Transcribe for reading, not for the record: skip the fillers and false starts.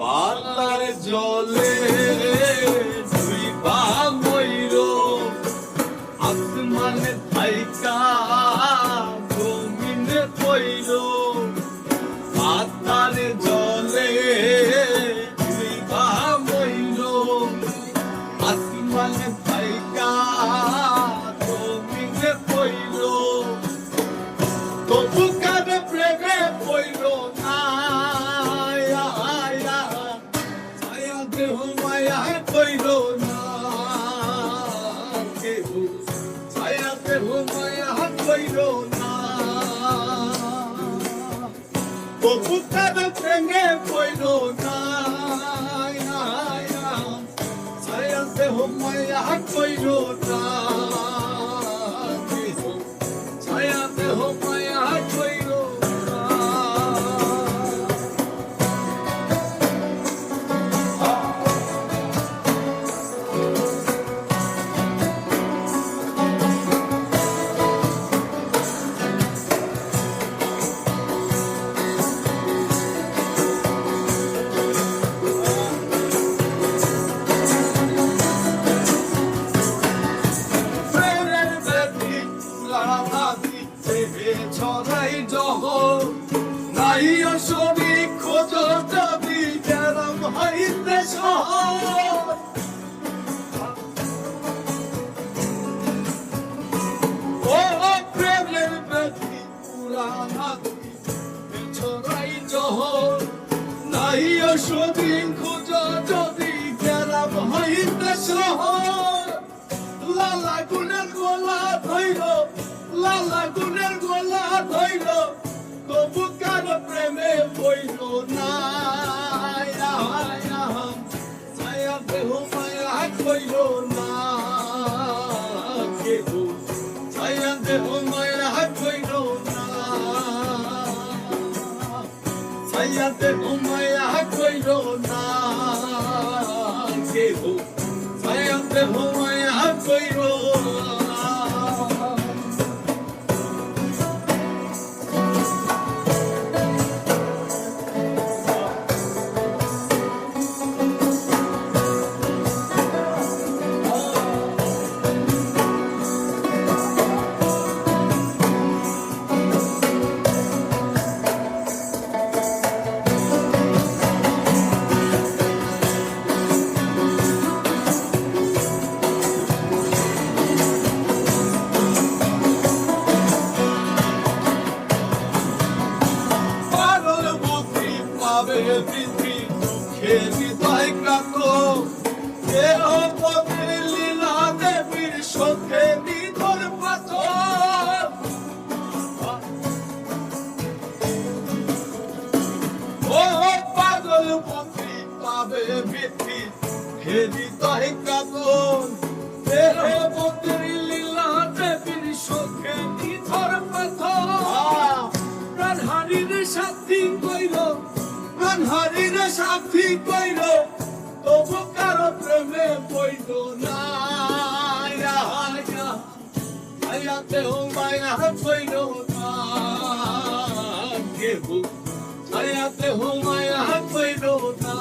পাতার জলে ডুইবা মইর আসমানে থাইকা জমিনে পইল পাতার জলে ডুইবা মইল আসমানে থাইকা জমিনে পইল তবু কাঁদে প্রেমে পইল না ছায়া দেহ মায়া পইল না কেহ ছায়া দেহ মায়া পইল না তবু কাঁদে প্রেমে পইল না ছায়া দেহ মায়া পইল না ছায়া দেহ মায়া পইল না ছড়াই জহ নাই অসবি খোঁজ যদি গেলাম হাইতে শহর ও প্রেমের বেদি পুরানা ছড়াই জহ নাই অসবি খোঁজ যদি গেলাম হাইতে শহর লালা গুনের গোলা ধইল লালা গুনের গোলা ধইল তবু কার প্রেমে পইল না ছায়া দেহ মায়া কইল না কেহ ছায়া দেহ মায়া কইল না ছায়া দেহ মায়া কইল না কেহ ছায়া দেহ মায়া কইল না বৃদ্ধি দুঃখে হৃদয় ক্রান্ত দেহ পথে লীলা দেবীর সখে নিধর পাথর ও পাগল পথে পাবে বৃদ্ধি হৃদয় ক্রান্ত দেহ পথে লীলা দেবীর সখে নিধর পাথর প্রাণ হারির সাথী কইল হরির সাথী কইল তবু কারো প্রেমে পইল না ছায়া দেহ মায়া পইল না কেহ ছায়া দেহ মায়া পইল না